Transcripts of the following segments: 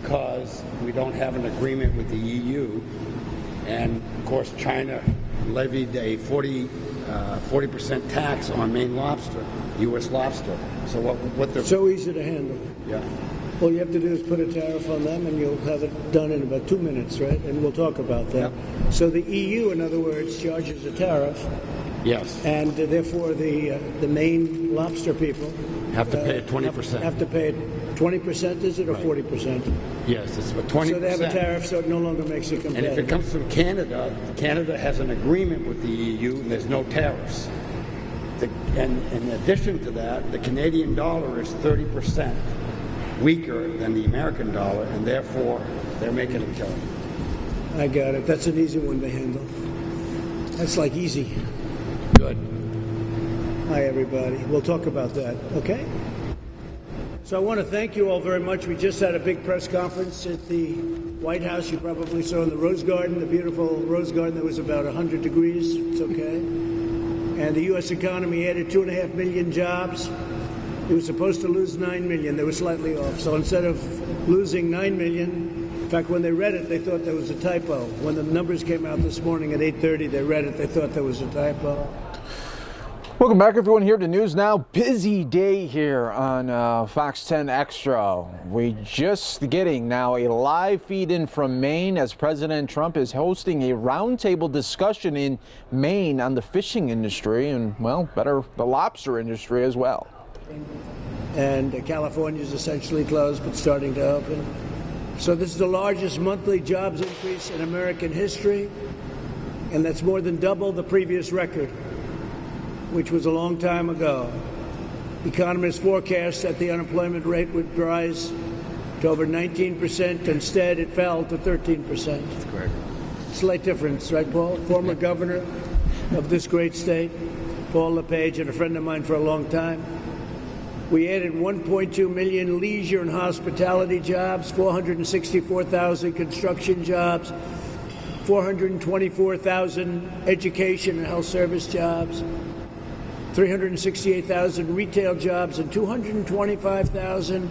because we don't have an agreement with the EU, and of course China levied a 40% tax on Maine lobster, U.S. lobster. So what they're... So easy to handle. Yeah. All you have to do is put a tariff on them, and you'll have it done in about 2 minutes, right? And we'll talk about that. Yep. So the EU, in other words, charges a tariff. Yes. And therefore, the Maine lobster people have to pay 20%. Have to pay 20%, is it, or 40%? Yes, it's 20%. So they have a tariff, so it no longer makes it competitive. And if it comes from Canada, Canada has an agreement with the EU, and there's no tariffs. And in addition to that, the Canadian dollar is 30% weaker than the American dollar, and therefore they're making a killing. I got it. That's an easy one to handle. That's like easy. Good. Hi, everybody. We'll talk about that, okay? So I want to thank you all very much. We just had a big press conference at the White House. You probably saw in the Rose Garden, the beautiful Rose Garden that was about 100 degrees. It's okay. And the U.S. economy added 2.5 million jobs. It was supposed to lose 9 million. They were slightly off. So instead of losing 9 million, in fact, when they read it, they thought there was a typo. When the numbers came out this morning at 8:30, they read it. They thought there was a typo. Welcome back, everyone, here to News Now. Busy day here on Fox 10 Extra. We just getting now a live feed in from Maine as President Trump is hosting a roundtable discussion in Maine on the fishing industry and, well, better, the lobster industry as well. And California is essentially closed, but starting to open. So this is the largest monthly jobs increase in American history, and that's more than double the previous record, which was a long time ago. Economists forecast that the unemployment rate would rise to over 19%. Instead, it fell to 13%. That's correct. Slight difference, right, Paul? Former governor of this great state, Paul LePage, and a friend of mine for a long time. We added 1.2 million leisure and hospitality jobs, 464,000 construction jobs, 424,000 education and health service jobs, 368,000 retail jobs, and 225,000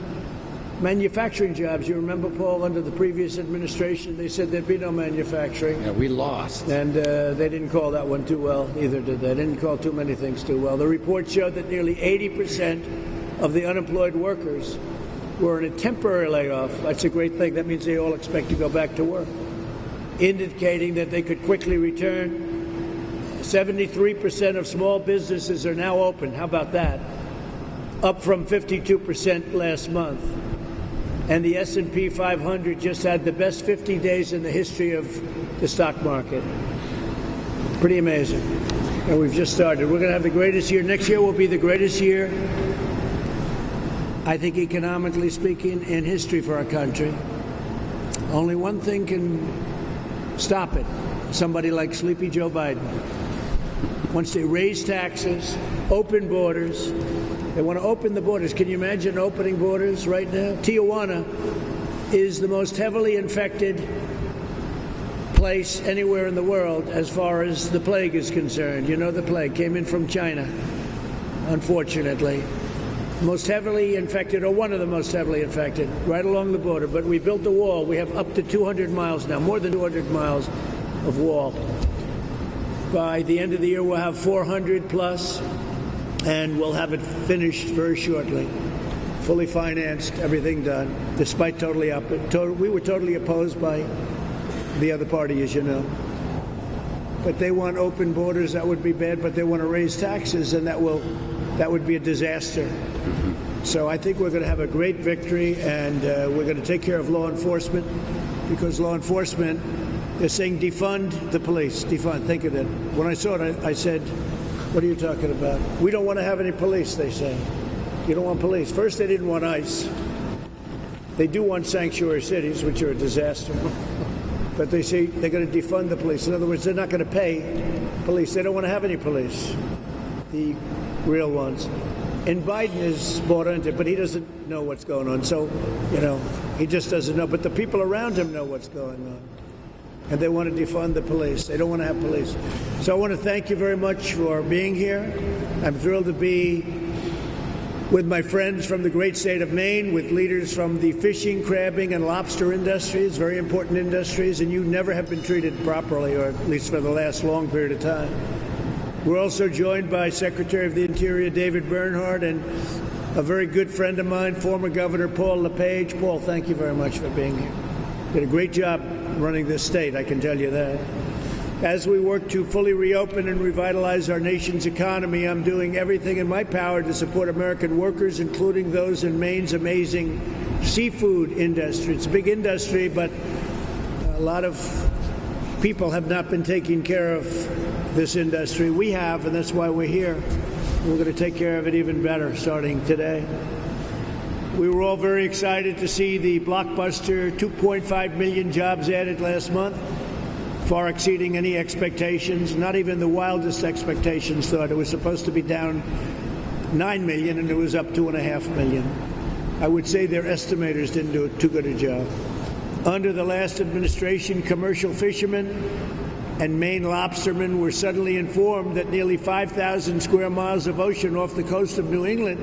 manufacturing jobs. You remember, Paul, under the previous administration, they said there'd be no manufacturing. Yeah, we lost. And they didn't call that one too well, either did they. They didn't call too many things too well. The report showed that nearly 80% of the unemployed workers were in a temporary layoff. That's a great thing. That means they all expect to go back to work, indicating that they could quickly return. 73% of small businesses are now open. How about that? Up from 52% last month. And the S&P 500 just had the best 50 days in the history of the stock market. Pretty amazing. And we've just started. We're going to have the greatest year. Next year will be the greatest year, I think, economically speaking, in history for our country. Only one thing can stop it. Somebody like Sleepy Joe Biden. Once they raise taxes, open borders, they want to open the borders. Can you imagine opening borders right now? Tijuana is the most heavily infected place anywhere in the world as far as the plague is concerned. You know, the plague came in from China, unfortunately. Most heavily infected, or one of the most heavily infected, right along the border. But we built a wall. We have up to 200 miles now, more than 200 miles of wall. By the end of the year, we'll have 400 plus, and we'll have it finished very shortly. Fully financed, everything done, despite we were totally opposed by the other party, as you know. But they want open borders. That would be bad, but they want to raise taxes, and that would be a disaster. So I think we're going to have a great victory, and we're going to take care of law enforcement, because law enforcement, they're saying defund the police. Defund. Think of it. When I saw it, I said, what are you talking about? We don't want to have any police, they say. You don't want police. First, they didn't want ICE. They do want sanctuary cities, which are a disaster. But they say they're going to defund the police. In other words, they're not going to pay police. They don't want to have any police, the real ones. And Biden is bought into it, but he doesn't know what's going on. So, you know, he just doesn't know. But the people around him know what's going on. And they want to defund the police. They don't want to have police. So I want to thank you very much for being here. I'm thrilled to be with my friends from the great state of Maine, with leaders from the fishing, crabbing, and lobster industries, very important industries, and you never have been treated properly, or at least for the last long period of time. We're also joined by Secretary of the Interior David Bernhardt and a very good friend of mine, former Governor Paul LePage. Paul, thank you very much for being here. Did a great job running this state, I can tell you that. As we work to fully reopen and revitalize our nation's economy, I'm doing everything in my power to support American workers, including those in Maine's amazing seafood industry. It's a big industry, but a lot of people have not been taking care of this industry. We have, and that's why we're here. We're going to take care of it even better starting today. We were all very excited to see the blockbuster 2.5 million jobs added last month, far exceeding any expectations. Not even the wildest expectations thought it was supposed to be down 9 million, and it was up 2.5 million. I would say their estimators didn't do too good a job. Under the last administration, commercial fishermen and Maine lobstermen were suddenly informed that nearly 5,000 square miles of ocean off the coast of New England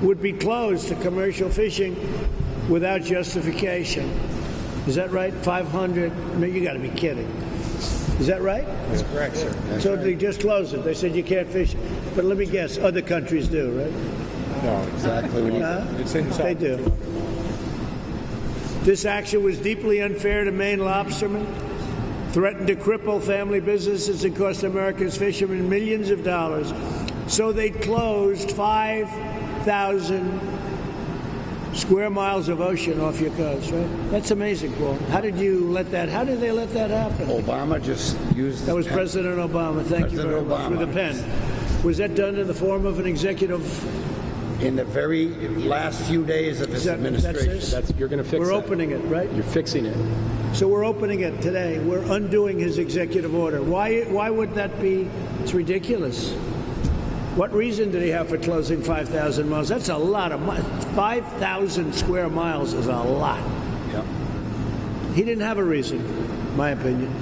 would be closed to commercial fishing without justification. Is that right? 500? You got to be kidding. Is that right? That's correct, sir. That's so right. They just closed it. They said you can't fish. But let me guess, other countries do, right? No, exactly. It's they do. This action was deeply unfair to Maine lobstermen, threatened to cripple family businesses and cost America's fishermen millions of dollars. So they closed 5,000 square miles of ocean off your coast, right? That's amazing, Paul. How did they let that happen? Obama just used That was President Obama. Thank you very much. With a pen. Was that done in the form of an executive? In the very last few days of his administration. You're going to fix it. We're opening it, right? You're fixing it. So we're opening it today. We're undoing his executive order. Why would that be? It's ridiculous. What reason did he have for closing 5,000 miles? That's a lot of miles. 5,000 square miles is a lot. Yeah. He didn't have a reason, my opinion.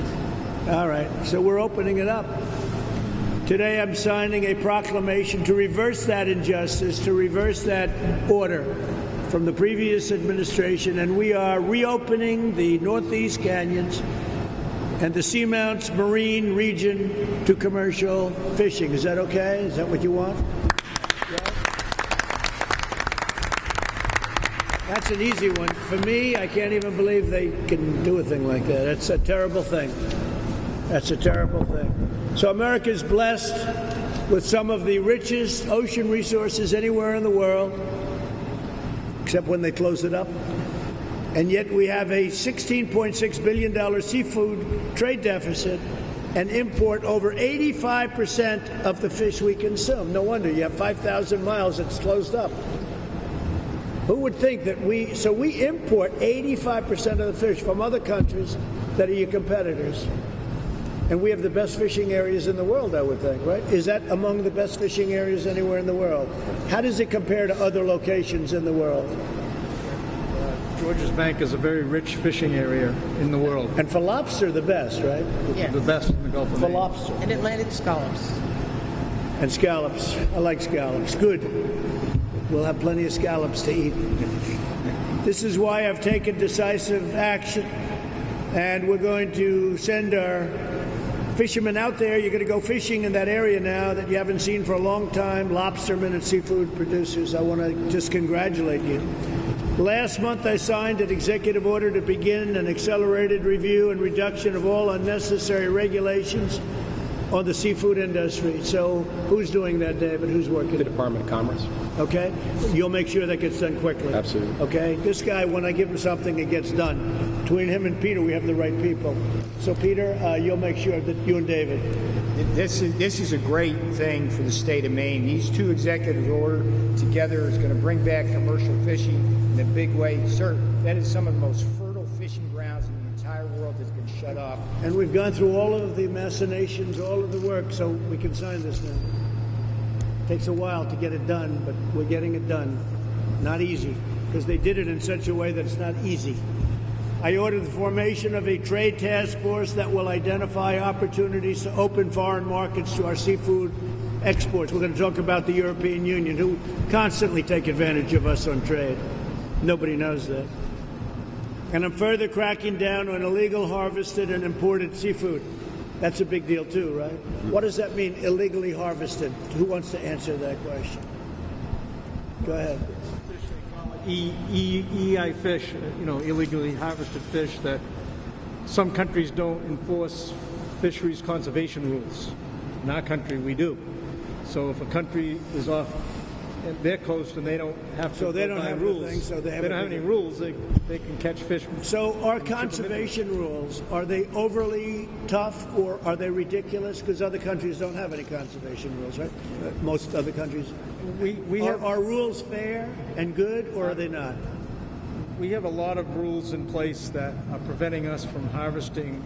All right, so we're opening it up. Today I'm signing a proclamation to reverse that injustice, to reverse that order from the previous administration, and we are reopening the Northeast Canyons and the Seamounts Marine region to commercial fishing. Is that okay? Is that what you want? Yeah. That's an easy one. For me, I can't even believe they can do a thing like that. That's a terrible thing. That's a terrible thing. So America's blessed with some of the richest ocean resources anywhere in the world, except when they close it up. And yet we have a $16.6 billion seafood trade deficit and import over 85% of the fish we consume. No wonder you have 5,000 miles that's closed up. Who would think that we import 85% of the fish from other countries that are your competitors. And we have the best fishing areas in the world, I would think, right? Is that among the best fishing areas anywhere in the world? How does it compare to other locations in the world? Georges Bank is a very rich fishing area in the world. And for lobster, the best, right? Yeah. The best in the Gulf of For Maine. lobster. And Atlantic scallops. And scallops. I like scallops. Good. We'll have plenty of scallops to eat. This is why I've taken decisive action. And we're going to send our fishermen out there. You're going to go fishing in that area now that you haven't seen for a long time. Lobstermen and seafood producers. I want to just congratulate you. Last month, I signed an executive order to begin an accelerated review and reduction of all unnecessary regulations on the seafood industry. So who's doing that, David? Who's working? The Department of Commerce. Okay? You'll make sure that gets done quickly. Absolutely. Okay? This guy, when I give him something, it gets done. Between him and Peter, we have the right people. So, Peter, you'll make sure that you and David. This is a great thing for the state of Maine. These two executive orders together is going to bring back commercial fishing in a big way. Sir, that is some of the most fertile fishing grounds in the entire world that's been shut off. And we've gone through all of the machinations, all of the work, so we can sign this now. Takes a while to get it done, but we're getting it done. Not easy, because they did it in such a way that it's not easy. I ordered the formation of a trade task force that will identify opportunities to open foreign markets to our seafood exports. We're going to talk about the European Union, who constantly take advantage of us on trade. Nobody knows that. And I'm further cracking down on illegal harvested and imported seafood. That's a big deal too, right? What does that mean, illegally harvested? Who wants to answer that question? Go ahead. EI fish, illegally harvested fish that some countries don't enforce fisheries conservation rules. In our country, we do. So if a country is off their coast and they don't have to, So they don't have rules. anything, so they don't have any rules. They can catch fish. So our conservation rules, are they overly tough or are they ridiculous? Because other countries don't have any conservation rules, right? Most other countries. We have Are rules fair and good, or are they not? We have a lot of rules in place that are preventing us from harvesting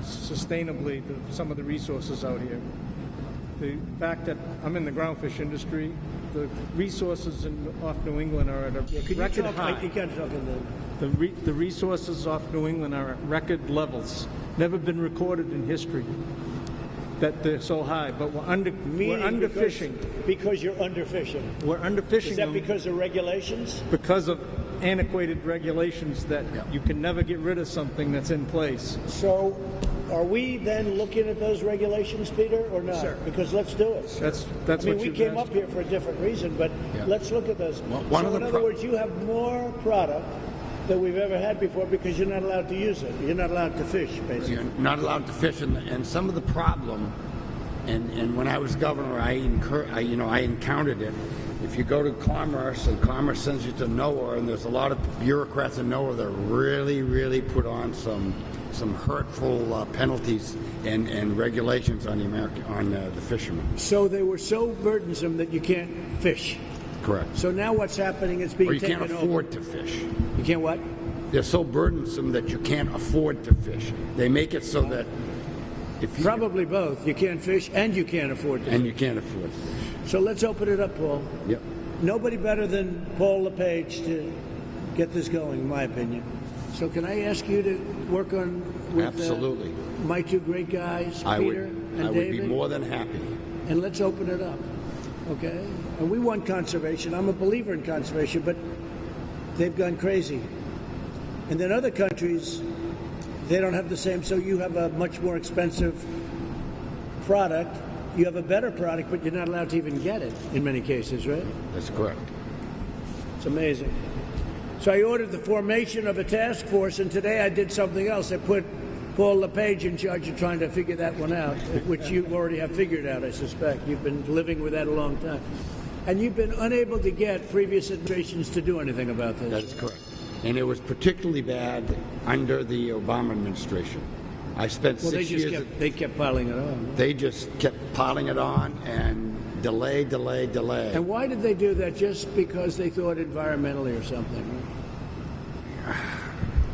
sustainably some of the resources out here. The fact that I'm in the groundfish industry, the resources off New England are at a record high. You can't talk in The resources off New England are at record levels, never been recorded in history that they're so high. But we're underfishing. Because you're underfishing. We're underfishing. Is that them because of regulations? because of antiquated regulations that you can never get rid of something that's in place. So are we then looking at those regulations, Peter, or not? Sir. Because let's do it. That's I mean, what we you've came asked. up here for a different reason, but let's look at those. one So of in the other pro- words, you have more product than we've ever had before because you're not allowed to use it. You're not allowed to fish, basically. You're not allowed to fish, and some of the problem, and when I was governor, I encountered it. If you go to Commerce, and Commerce sends you to NOAA, and there's a lot of bureaucrats in NOAA that really put on some hurtful penalties and regulations on the fishermen. So they were so burdensome that you can't fish. Correct. So now what's happening is being Or you taken can't over. afford to fish. You can't what? They're so burdensome that you can't afford to fish. They make it so that if you Probably both. You can't fish and you can't afford to. and you can't afford to fish. So let's open it up, Paul. Yep. Nobody better than Paul LePage to get this going, in my opinion. So can I ask you to work on with Absolutely. my two great guys, I Peter would and David? be more than happy. And let's open it up, okay? And we want conservation. I'm a believer in conservation, but they've gone crazy. And then other countries, they don't have the same, so you have a much more expensive product. You have a better product, but you're not allowed to even get it in many cases, right? That's correct. It's amazing. So I ordered the formation of a task force, and today I did something else. I put Paul LePage in charge of trying to figure that one out, which you already have figured out, I suspect. You've been living with that a long time. And you've been unable to get previous administrations to do anything about this. That is correct. And it was particularly bad under the Obama administration. I spent Well, 6 years. they kept piling it on. They just kept piling it on and delay. And why did they do that? Just because they thought environmentally or something? Right?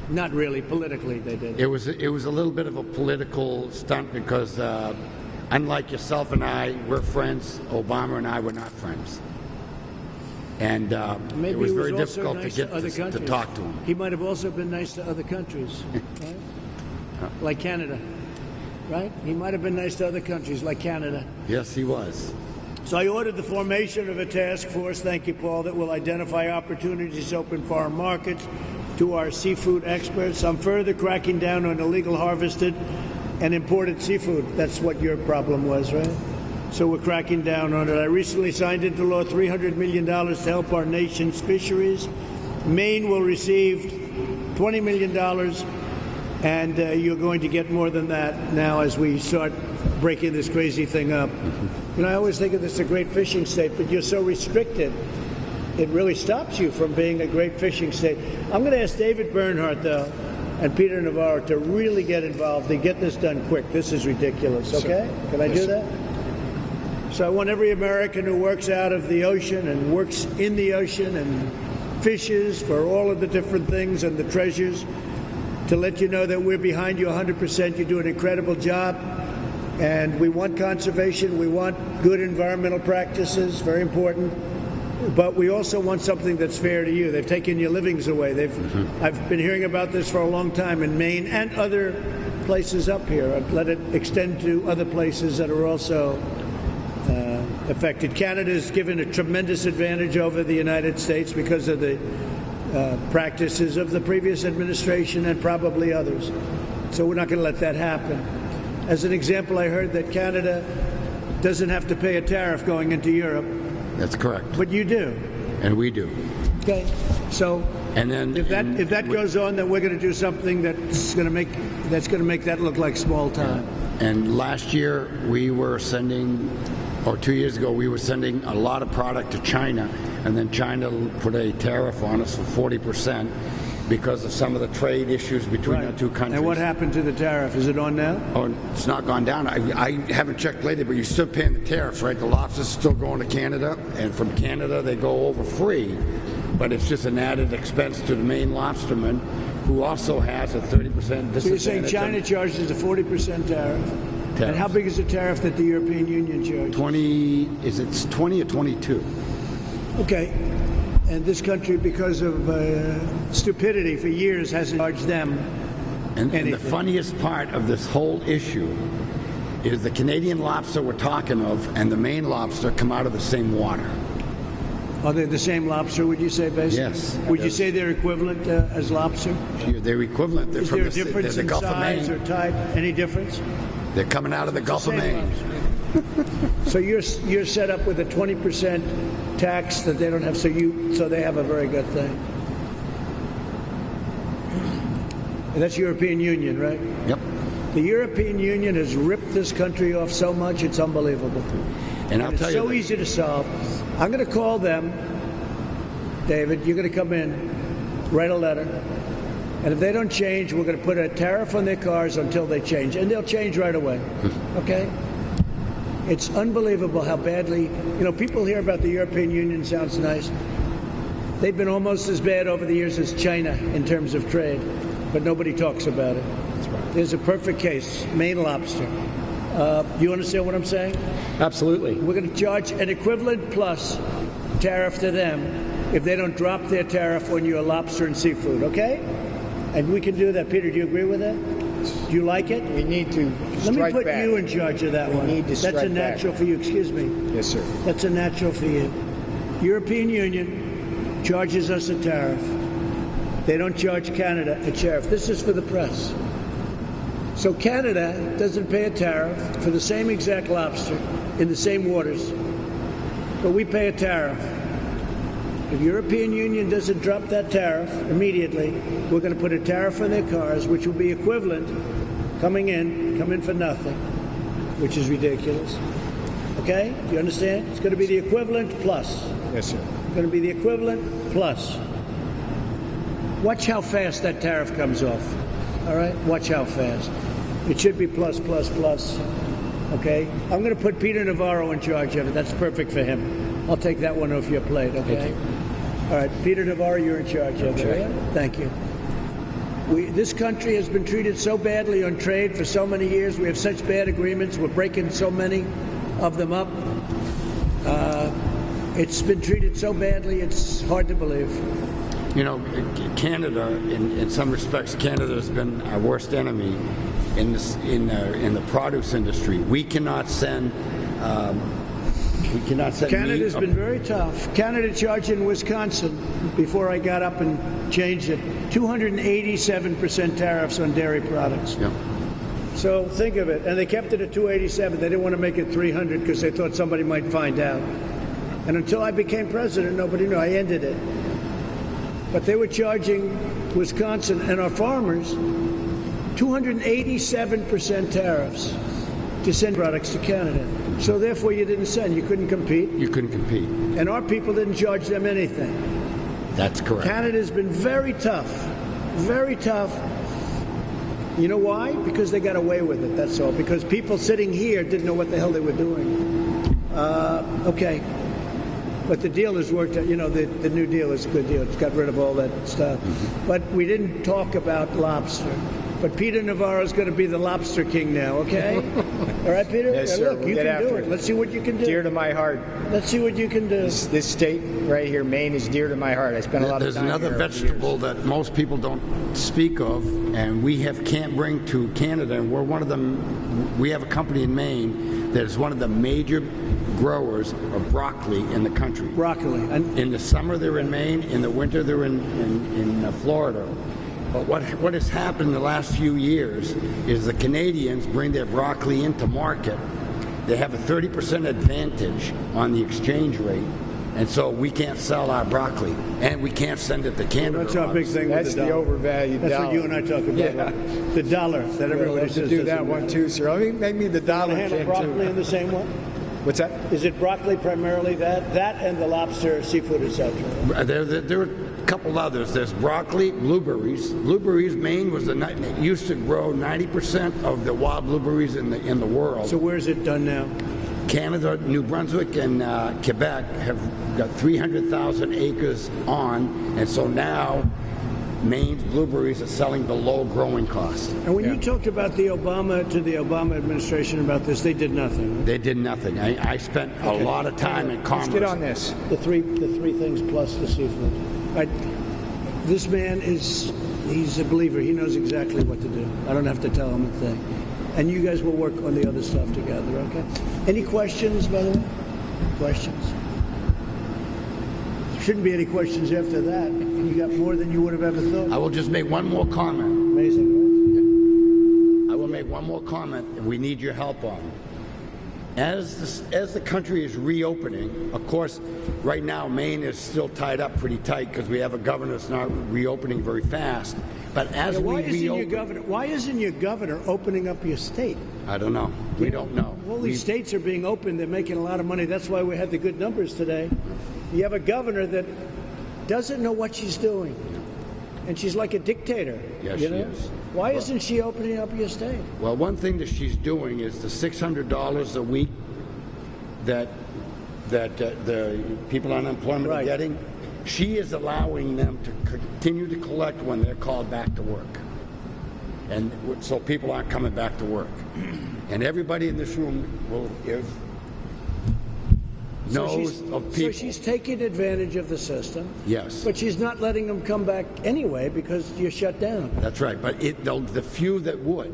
Not really. Politically, they did. It was a little bit of a political stunt because, unlike yourself and I, we're friends. Obama and I were not friends, and Maybe it was he very also difficult to nice get other to countries. talk to him. He might have also been nice to other countries, right? Like Canada, right? He might have been nice to other countries, like Canada. Yes, he was. So I ordered the formation of a task force, thank you, Paul, that will identify opportunities to open foreign markets to our seafood experts. I'm further cracking down on illegal harvested and imported seafood. That's what your problem was, right? So we're cracking down on it. I recently signed into law $300 million to help our nation's fisheries. Maine will receive $20 million, and you're going to get more than that now as we start breaking this crazy thing up. You know, I always think of this as a great fishing state, but you're so restricted, it really stops you from being a great fishing state. I'm going to ask David Bernhardt, though, and Peter Navarro to really get involved and get this done quick. This is ridiculous, okay? Can I do that? So I want every American who works out of the ocean and works in the ocean and fishes for all of the different things and the treasures to let you know that we're behind you 100%. You do an incredible job. And we want conservation. We want good environmental practices, very important. But we also want something that's fair to you. They've taken your livings away. I've been hearing about this for a long time in Maine and other places up here. I've let it extend to other places that are also affected. Canada's given a tremendous advantage over the United States because of the practices of the previous administration and probably others. So we're not going to let that happen. As an example, I heard that Canada doesn't have to pay a tariff going into Europe. That's correct. But you do. And we do. Okay. So And then if that goes on, then we're going to do something that's going to make that look like small time. And last year we were sending, or 2 years ago, we were sending a lot of product to China, and then China put a tariff on us for 40% because of some of the trade issues between our two countries. And what happened to the tariff? Is it on now? Oh, it's not gone down. I haven't checked lately, but you're still paying the tariffs, right? The lobsters still going to Canada, and from Canada they go over free, but it's just an added expense to the Maine lobsterman, who also has a 30% disadvantage. So you're saying China charges a 40% tariff? And how big is the tariff that the European Union charges? 20, is it 20 or 22? Okay. And this country, because of stupidity for years, hasn't charged them And the anything. funniest part of this whole issue is the Canadian lobster we're talking of and the Maine lobster come out of the same water. Are they the same lobster, would you say, basically? Yes. Would you say they're equivalent as lobster? They're equivalent. They're Is from there a the difference in Gulf of size or Maine. type? Any difference? They're coming out of the Gulf of Same Maine. lobster. So you're set up with a 20% tax that they don't have, so they have a very good thing. And that's European Union, right? Yep. The European Union has ripped this country off so much, it's unbelievable. And I'll It's tell so you, easy to solve. I'm going to call them, David. You're going to come in, write a letter, and if they don't change, we're going to put a tariff on their cars until they change, and they'll change right away. Okay? It's unbelievable how badly, people hear about the European Union, sounds nice. They've been almost as bad over the years as China in terms of trade, but nobody talks about it. That's right. There's a perfect case, Maine lobster. You understand what I'm saying? Absolutely. We're going to charge an equivalent plus tariff to them if they don't drop their tariff on your lobster and seafood, okay? And we can do that. Peter, do you agree with that? Do you like it? We need to Let me strike put back. you in charge of that one. need to That's a strike natural back. for you. Excuse me. Yes, sir. That's a natural for you. European Union charges us a tariff. They don't charge Canada a tariff. This is for the press. So Canada doesn't pay a tariff for the same exact lobster in the same waters, but we pay a tariff. If European Union doesn't drop that tariff immediately, we're going to put a tariff on their cars, which will be equivalent, come in for nothing, which is ridiculous. Okay? Do you understand? It's going to be the equivalent plus. Yes, sir. It's going to be the equivalent plus. Watch how fast that tariff comes off. All right? Watch how fast. It should be plus, plus, plus. Okay? I'm going to put Peter Navarro in charge of it. That's perfect for him. I'll take that one off your plate, okay? Thank you. All right, Peter Navarro, you're in charge of it. Okay. Thank you. This country has been treated so badly on trade for so many years. We have such bad agreements. We're breaking so many of them up. It's been treated so badly, it's hard to believe. Canada, in some respects, Canada has been our worst enemy in the produce industry. We cannot send. Canada's meat been very tough. Canada charged in Wisconsin, before I got up and changed it, 287% tariffs on dairy products. Yeah. So think of it. And they kept it at 287. They didn't want to make it 300 because they thought somebody might find out. And until I became president, nobody knew. I ended it. But they were charging Wisconsin and our farmers 287% tariffs to send products to Canada. So therefore you didn't send. You couldn't compete. You couldn't compete. And our people didn't charge them anything. That's correct. Canada's been very tough. Very tough. You know why? Because they got away with it, that's all. Because people sitting here didn't know what the hell they were doing. Okay. But the deal has worked out. The new deal is a good deal. It's got rid of all that stuff. Mm-hmm. But we didn't talk about lobster. But Peter Navarro's going to be the lobster king now, okay? All right, Peter? Yes, Now, sir. look, We'll you get can do after it. it. Let's see what you can do. Dear to my heart. Let's see what you can do. This state right here, Maine, is dear to my heart. I spent a lot of There's time another here over the vegetable that most people don't speak of, and can't bring to Canada. And we're one of them. We have a company in Maine that is one of the major growers of broccoli in the country. Broccoli. And In the summer, they're in Maine. In the winter, they're in Florida. But what has happened in the last few years is the Canadians bring their broccoli into market. They have a 30% advantage on the exchange rate, and so we can't sell our broccoli, and we can't send it to Canada. that's our big thing That's with the the dollar. overvalued That's dollar. what you and I talk about. Yeah. Right? The dollar that everybody Everybody says should do that doesn't one matter. too, sir. Let me make me the dollar Handle king broccoli too. in the same way? What's that? Is it broccoli primarily that and the lobster, seafood, etc.? There are a couple others. There's broccoli, blueberries. Blueberries, Maine used to grow 90% of the wild blueberries in the world. So where's it done now? Canada, New Brunswick, and Quebec have got 300,000 acres on, and so now Maine's blueberries are selling below growing cost. And when you talked about the Obama administration about this, they did nothing. Right? They did nothing. I spent a lot of time in Congress. Let's get on this. The three things plus the seafood. Right. This man he's a believer. He knows exactly what to do. I don't have to tell him a thing. And you guys will work on the other stuff together, okay? Any questions, by the way? Questions? There shouldn't be any questions after that. You got more than you would have ever thought. I will just make one more comment. Amazing, right? I will make one more comment, and we need your help on. As the country is reopening, of course, right now Maine is still tied up pretty tight because we have a governor that's not reopening very fast. But as we reopen, Why isn't your governor opening up your state? I don't know. We don't know. All these states are being opened. They're making a lot of money. That's why we had the good numbers today. You have a governor that doesn't know what she's doing. And she's like a dictator. Yes, you she know? is. Why isn't she opening up your state? Well, one thing that she's doing is the $600 a week that the people on unemployment are Right. getting. She is allowing them to continue to collect when they're called back to work, and so people aren't coming back to work. And everybody in this room knows of people. So she's taking advantage of the system. Yes. But she's not letting them come back anyway because you're shut down. That's right, but the few that would.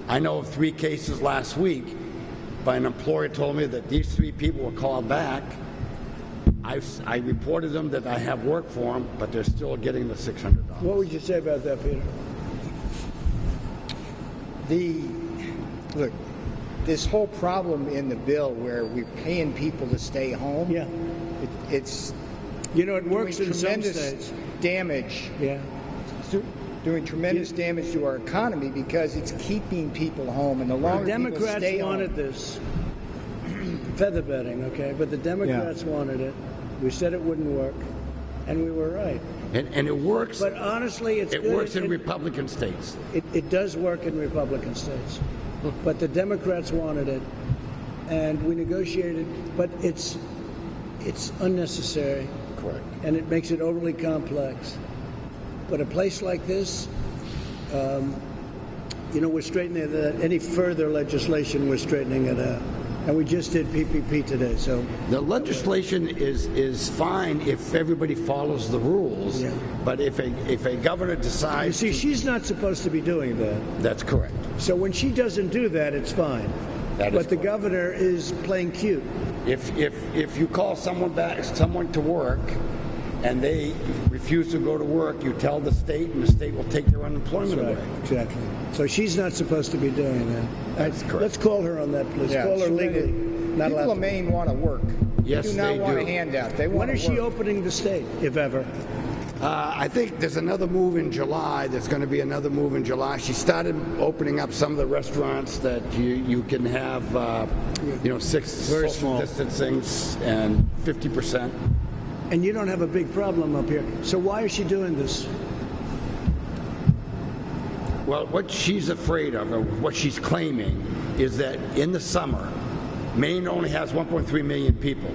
I know of 3 cases last week, but an employer told me that these 3 people were called back. I reported them that I have work for them, but they're still getting the $600. What would you say about that, Peter? Look, this whole problem in the bill where we're paying people to stay home. Yeah. It's You know, it works doing in some tremendous states. damage. Yeah. Doing tremendous damage to our economy because it's keeping people home, and the The longer people Democrats stay wanted home, this. Feather bedding, okay? But the Democrats wanted it. We said it wouldn't work, and we were right. And it works. But honestly, It works in Republican states. It does work in Republican states. But the Democrats wanted it, and we negotiated, but it's unnecessary. Correct. And it makes it overly complex. But a place like this, we're straightening it out. Any further legislation, we're straightening it out. And we just did PPP today, so. The legislation is fine if everybody follows the rules. Yeah. But if a governor You decides, see, she's not supposed to be doing that. that's correct. So when she doesn't do that, it's fine. That is But the correct. governor is playing cute. If you call someone to work, and they refuse to go to work, you tell the state, and the state will take their unemployment away. Exactly. So she's not supposed to be doing that. That's correct. Let's call her on that, please. Yeah, Call her so legally. Not people allowed of to. Maine want to work. Yes, they do not they want do. a handout. They want When to is she work. opening the state, if ever? I think there's another move in July. There's going to be another move in July. She started opening up some of the restaurants that you can have, 6 Very social small. distancing and 50%. And you don't have a big problem up here. So why is she doing this? Well, what she's afraid of, or what she's claiming, is that in the summer, Maine only has 1.3 million people,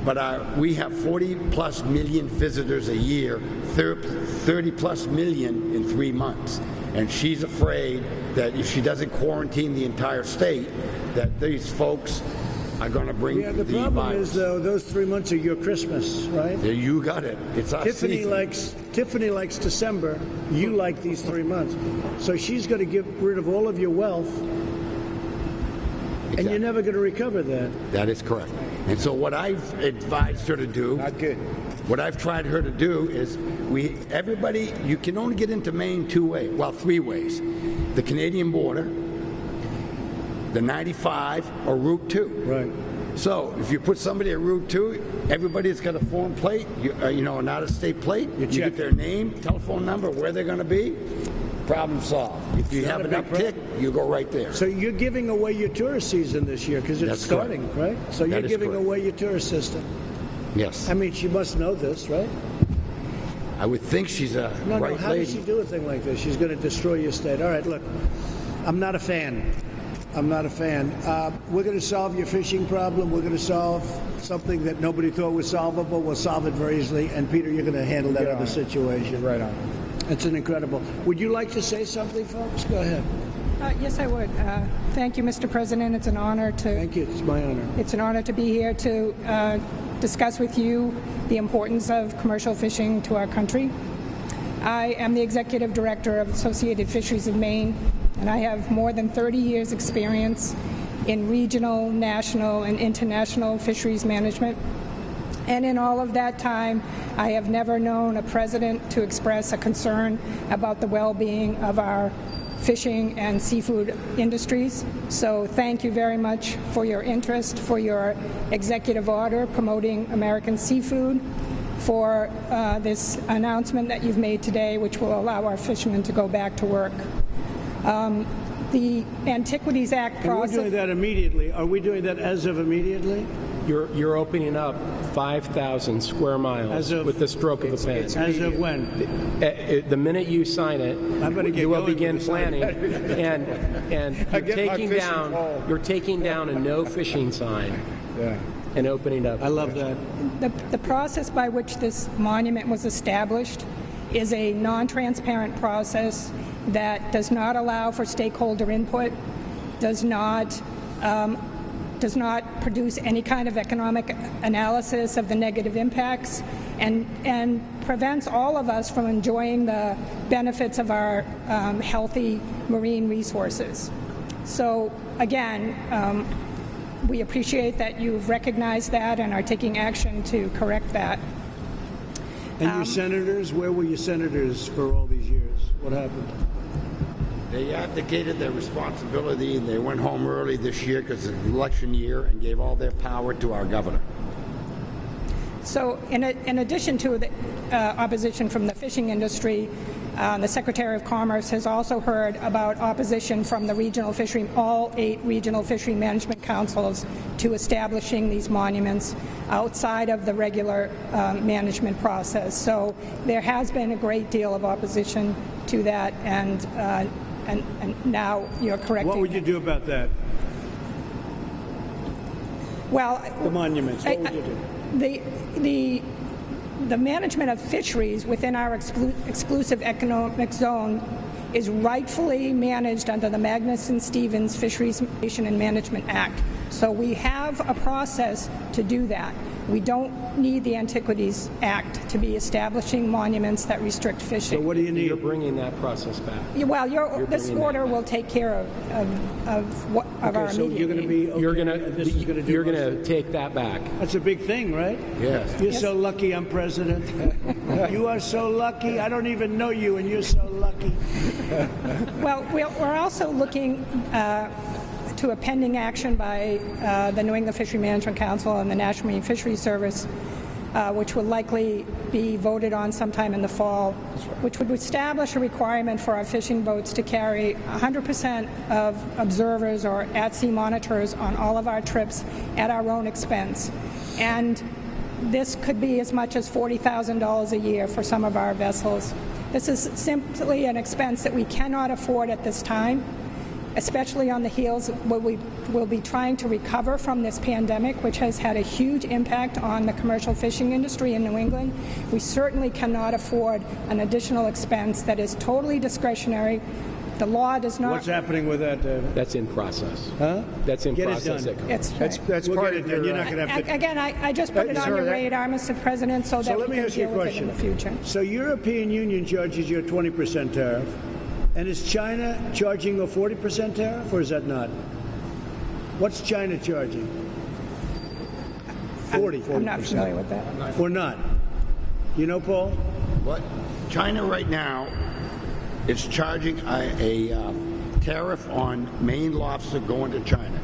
but we have 40+ million visitors a year, 30+ million in 3 months. And she's afraid that if she doesn't quarantine the entire state, that these folks are going to bring Yeah, the the problem virus. is, though, those 3 months are your Christmas, right? Yeah, you got it. It's our season. Tiffany likes December. You like these 3 months. So she's going to get rid of all of your wealth, and Exactly. you're never going to recover that. That is correct. And so what I've advised her to do, Not good. what I've tried her to do is everybody, you can only get into Maine 2 ways, well, 3 ways. The Canadian border, the 95, or Route 2. Right. So if you put somebody at Route 2, everybody's got a foreign plate, an out-of-state plate. You check get their name, telephone number, where they're going to be. Problem solved. If you Not have a an big uptick, you go right there. So you're giving away your tourist season this year because it's That's starting, right? So That you're is giving correct. away your tourist system. Yes. I mean, she must know this, right? I would think she's a No, right how lady. does she do a thing like this? She's going to destroy your state. All right, look, I'm not a fan. We're going to solve your fishing problem. We're going to solve something that nobody thought was solvable. We'll solve it very easily. And Peter, you're going to handle that other situation. Right on. It's an incredible. Would you like to say something, folks? Go ahead. Yes, I would. Thank you, Mr. President. It's an honor to. Thank you. It's my honor. It's an honor to be here to discuss with you the importance of commercial fishing to our country. I am the Executive Director of Associated Fisheries of Maine, and I have more than 30 years' experience in regional, national, and international fisheries management. And in all of that time, I have never known a president to express a concern about the well-being of our fishing and seafood industries. So thank you very much for your interest, for your executive order promoting American seafood, for this announcement that you've made today, which will allow our fishermen to go back to work. The Antiquities Act And we're process. doing that immediately. Are we doing that as of immediately? You're opening up 5,000 square miles As of- with the stroke of a pen. As of when? The minute you sign it, I'm gonna get you will going begin with the sign. planning, and I get my fishing pole. you're taking down a no fishing sign Yeah. and opening up. I love that. The process by which this monument was established is a non-transparent process that does not allow for stakeholder input, does not produce any kind of economic analysis of the negative impacts, and prevents all of us from enjoying the benefits of our healthy marine resources. So again, we appreciate that you've recognized that and are taking action to correct that. And your senators, where were your senators for all these years? What happened? They abdicated their responsibility and they went home early this year because it's an election year and gave all their power to our governor. So in addition to the opposition from the fishing industry, the Secretary of Commerce has also heard about opposition from the all 8 regional fishery management councils to establishing these monuments outside of the regular management process. So there has been a great deal of opposition to that, and now you're correcting. What would you do about that? Well, The monuments, what would you do? The management of fisheries within our exclusive economic zone is rightfully managed under the Magnuson-Stevens Fisheries and Management Act. So we have a process to do that. We don't need the Antiquities Act to be establishing monuments that restrict fishing. So what do you need? You're bringing that process back. Well, this bringing that order back. will take care of our Okay, so immediate you're going to need. be okay, You're gonna and this is gonna do you're most of gonna it. take that back. That's a big thing, right? Yes. You're so lucky I'm president. You are so lucky. I don't even know you, and you're so lucky. Well, we're also looking to a pending action by the New England Fishery Management Council and the National Marine Fisheries Service, which will likely be voted on sometime in the fall, which would establish a requirement for our fishing boats to carry 100% of observers or at-sea monitors on all of our trips at our own expense. And this could be as much as $40,000 a year for some of our vessels. This is simply an expense that we cannot afford at this time, especially on the heels where we will be trying to recover from this pandemic, which has had a huge impact on the commercial fishing industry in New England. We certainly cannot afford an additional expense that is totally discretionary The law does not. What's happening with that, David? That's in process. Huh? That's in Get it process. done. It's That's We'll part get it of done. your, You're not going to have to... Again, I just put it on Sir, your that- radar, Mr. President, so So that let we me can ask you a deal with it in the question. future. So European Union charges you a 20% tariff, and is China charging a 40% tariff, or is that not? What's China charging? 40. I'm not familiar with that. Or not? You know, Paul? What? China right now is charging a tariff on Maine lobster going to China.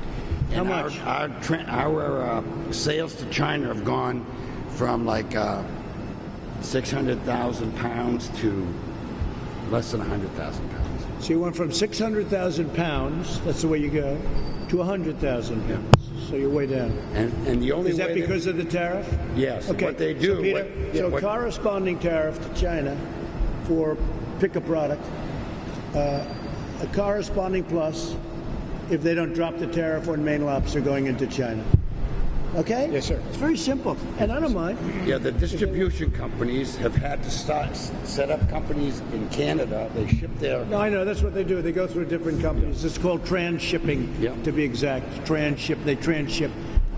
How And much? Our sales to China have gone from like 600,000 pounds to less than 100,000 pounds. So you went from 600,000 pounds, that's the way you go, to 100,000 pounds. So you're way down. And the only Is that way because of the tariff? Yes. Okay. What they do. So, Peter, corresponding tariff to China for pick a product, a corresponding plus if they don't drop the tariff on Maine lobster going into China. Okay? Yes, sir. It's very simple, and I don't mind. Yeah, the distribution companies have had to set up companies in Canada. They ship their. No, I know, that's what they do. They go through different companies. It's called transshipping, Yeah. to be exact. They transship.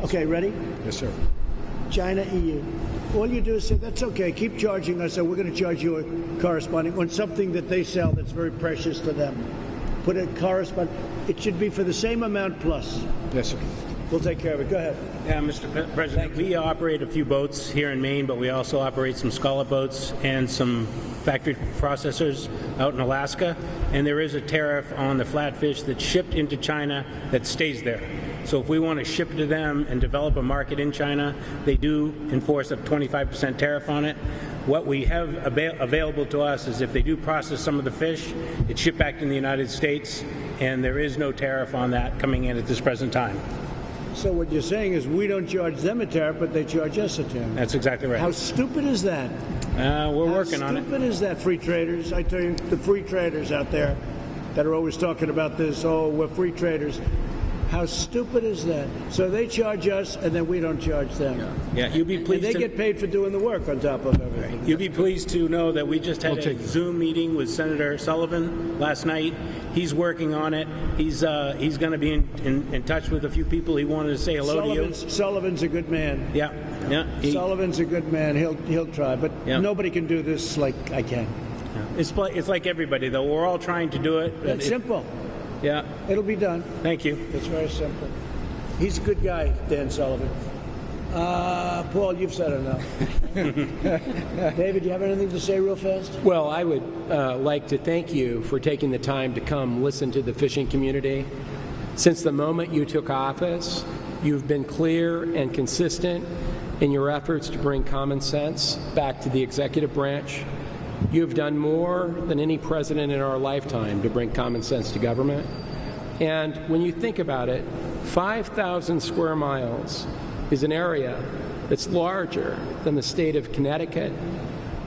Okay, ready? yes, sir. China, EU. All you do is say, that's okay, keep charging us, so we're going to charge you a corresponding on something that they sell that's very precious to them. Put a corresponding. It should be for the same amount plus. Yes, sir. We'll take care of it. Go ahead. Yeah, Mr. President, we operate a few boats here in Maine, but we also operate some scallop boats and some factory processors out in Alaska. And there is a tariff on the flatfish that's shipped into China that stays there. So if we want to ship it to them and develop a market in China, they do enforce a 25% tariff on it. What we have available to us is if they do process some of the fish, it's shipped back to the United States, and there is no tariff on that coming in at this present time. So what you're saying is we don't charge them a tariff, but they charge us a tariff. That's exactly right. How stupid is that? We're working on How it. stupid is that, free traders? I tell you, the free traders out there that are always talking about this, oh, we're free traders. How stupid is that? So they charge us, and then we don't charge them. Yeah, you'd be And pleased they to... get paid for doing the work on top of everything. You'll be pleased to know that we just had a Zoom meeting with Senator Sullivan last night. He's working on it. He's going to be in touch with a few people. He wanted to say hello to you. Sullivan's a good man. Yeah. Sullivan's a good man. He'll try, but Yeah. nobody can do this like I can. It's like everybody, though. We're all trying to do it. but It's simple. Yeah. It'll be done. Thank you. It's very simple. He's a good guy, Dan Sullivan. Paul, you've said enough. David, you have anything to say real fast? Well, I would like to thank you for taking the time to come listen to the fishing community. Since the moment you took office, you've been clear and consistent in your efforts to bring common sense back to the executive branch. You've done more than any president in our lifetime to bring common sense to government. And when you think about it, 5,000 square miles is an area that's larger than the state of Connecticut,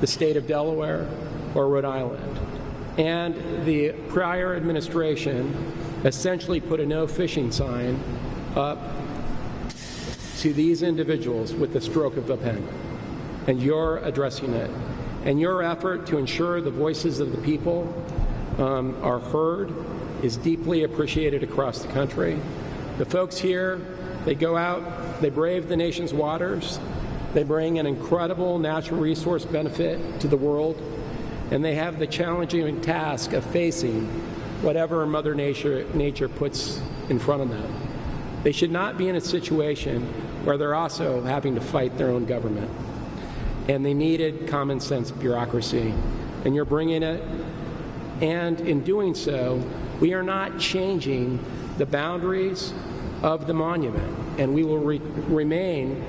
the state of Delaware, or Rhode Island. And the prior administration essentially put a no fishing sign up to these individuals with the stroke of a pen. And you're addressing it. And your effort to ensure the voices of the people are heard is deeply appreciated across the country. The folks here, they go out, they brave the nation's waters, they bring an incredible natural resource benefit to the world, and they have the challenging task of facing whatever Mother Nature puts in front of them. They should not be in a situation where they're also having to fight their own government. And they needed common sense bureaucracy, and you're bringing it. And in doing so, we are not changing the boundaries of the monument, and we will remain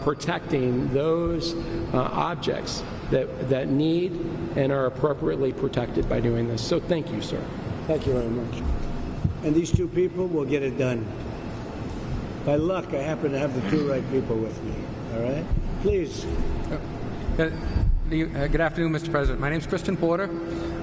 protecting those objects that need and are appropriately protected by doing this. So thank you, sir. Thank you very much. And these two people will get it done. By luck, I happen to have the two right people with me. All right? Please. Good afternoon, Mr. President. My name is Kristen Porter.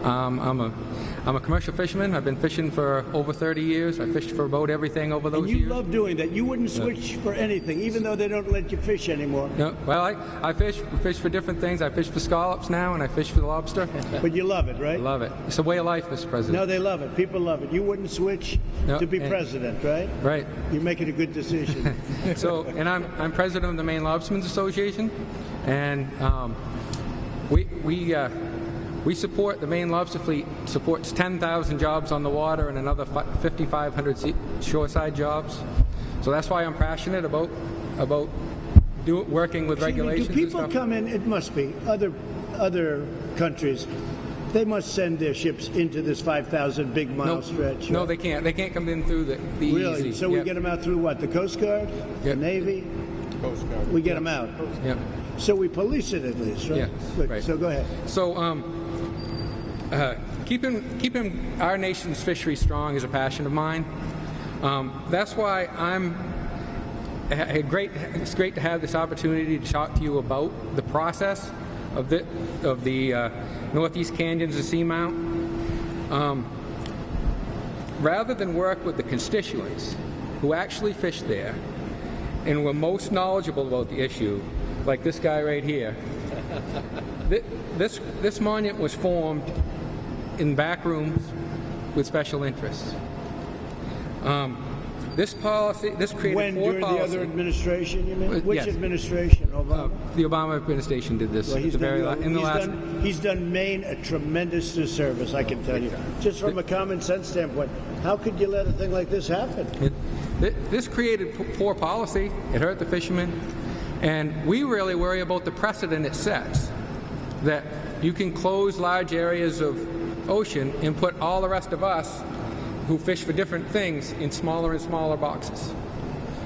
I'm a commercial fisherman. I've been fishing for over 30 years. I fished for about everything over those And you years. love doing that. You wouldn't switch for anything, even though they don't let you fish anymore. No, well, I fish for different things. I fish for scallops now, and I fish for the lobster. But you love it, right? I love it. It's a way of life, Mr. President. No, they love it. People love it. You wouldn't switch No, to be and- president, right? Right. You're making a good decision. So, and I'm president of the Maine Lobstermen's Association, and we support the Maine Lobster Fleet. Supports 10,000 jobs on the water and another 5,500 shoreside jobs. So that's why I'm passionate about working with regulations. Do and people stuff. come in? It must be other countries. They must send their ships into this 5,000 big mile stretch. No, they can't. They can't come in through the Really? easy. So we Yep. get them out through what? The Coast Guard, the Yep. Navy. Coast Guard. We get them out. Yep. So we police it at least, right? Yeah, Good. right. So go ahead. So, keeping our nation's fishery strong is a passion of mine. That's why it's great to have this opportunity to talk to you about the process of the Northeast Canyons of Seamount. Rather than work with the constituents who actually fish there and were most knowledgeable about the issue, like this guy right here, this monument was formed in back rooms with special interests. This created When, poor during policy. the other administration, you mean? Which Yes. administration? Obama? The Obama administration did this Well, at the very last. he's done Maine a tremendous disservice, I can tell you. Just from a common sense standpoint, how could you let a thing like this happen? This created poor policy. It hurt the fishermen. And we really worry about the precedent it sets, that you can close large areas of ocean and put all the rest of us who fish for different things in smaller and smaller boxes.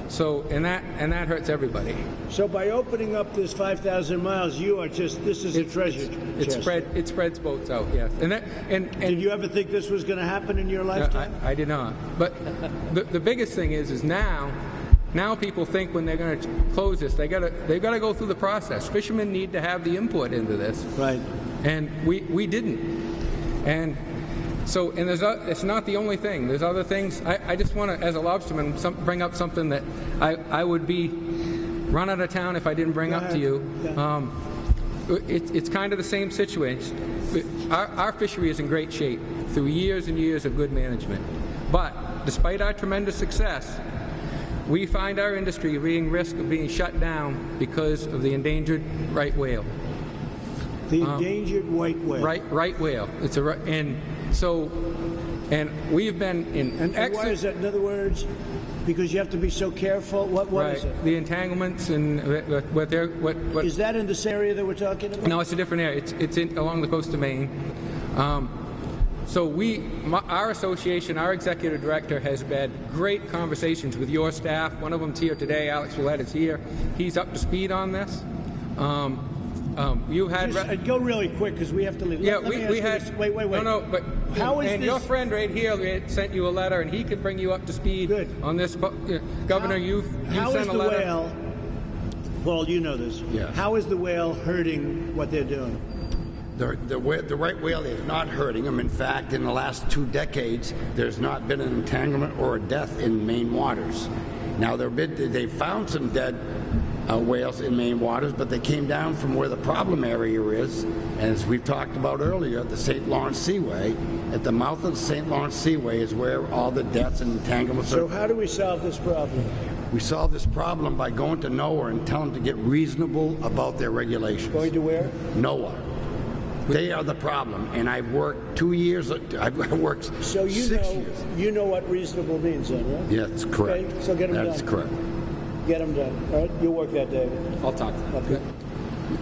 So, and that hurts everybody. So by opening up this 5,000 miles, this is a treasure chest. It spreads boats out, yes. And Did you ever think this was going to happen in your lifetime? I did not. But the biggest thing is now people think when they're going to close this, they've got to go through the process. Fishermen need to have the input into this. Right. And we didn't. And so, and it's not the only thing. There's other things. I just want to, as a lobsterman, bring up something that I would be run out of town if I didn't bring up to you. Yeah. It's kind of the same situation. Our fishery is in great shape through years and years of good management. But despite our tremendous success, we find our industry being risk of being shut down because of the endangered right whale. The endangered white whale. Right whale. And we've been in And why is that? In other words, because you have to be so careful? What is it? The entanglements and what Is that in this area that we're talking about? No, it's a different area. It's along the coast of Maine. So our association, our executive director has had great conversations with your staff. One of them's here today. Alex Willett is here. He's up to speed on this. You had Go really quick because we have to leave. yeah, Let me we ask you had this. Wait. no, but How is and this? your friend right here sent you a letter, and he can bring you up to speed Good. on this. Governor, you How is sent a the letter. whale? Paul, you know this. Yeah. How is the whale hurting what they're doing? The right whale is not hurting them. In fact, in the last 2 decades, there's not been an entanglement or a death in Maine waters. Now, they found some dead whales in Maine waters, but they came down from where the problem area is, and as we've talked about earlier, the St. Lawrence Seaway. At the mouth of the St. Lawrence Seaway is where all the deaths and entanglements So are. how do we solve this problem? We solve this problem by going to NOAA and telling them to get reasonable about their regulations. Going to where? NOAA. They are the problem, and I've worked 2 years. I've worked So 6 years. you know what reasonable means, then, right? Yeah, that's correct. Okay, so get 'em That's done. correct. Get them done. All right, you'll work that, David. I'll talk to them. Okay.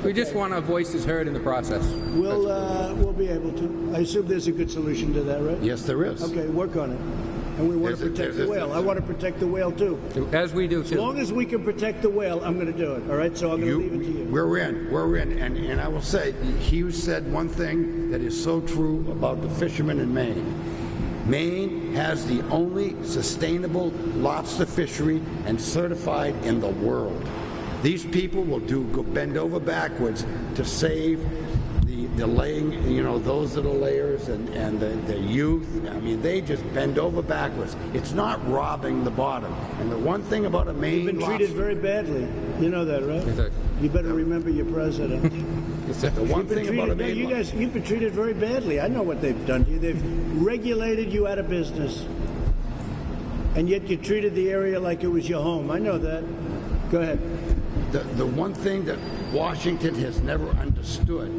We just want our voices heard in the process. We'll be able to. I assume there's a good solution to that, right? Yes, there is. Okay, work on it. And we want to protect the whale. I want to protect the whale too. As we do As too. long as we can protect the whale, I'm going to do it. All right, so I'm going to leave it to you. We're in. And I will say, he said one thing that is so true about the fishermen in Maine. Maine has the only sustainable lobster fishery and certified in the world. These people will go bend over backwards to save the laying, those are the layers and the youth. I mean, they just bend over backwards. It's not robbing the bottom. And the one thing about a Maine You've been treated very badly. You know that, right? Exactly. You better remember your president. The one thing about a Maine you guys, you've been treated very badly. I know what they've done to you. They've regulated you out of business. And yet you treated the area like it was your home. I know that. Go ahead. The one thing that Washington has never understood,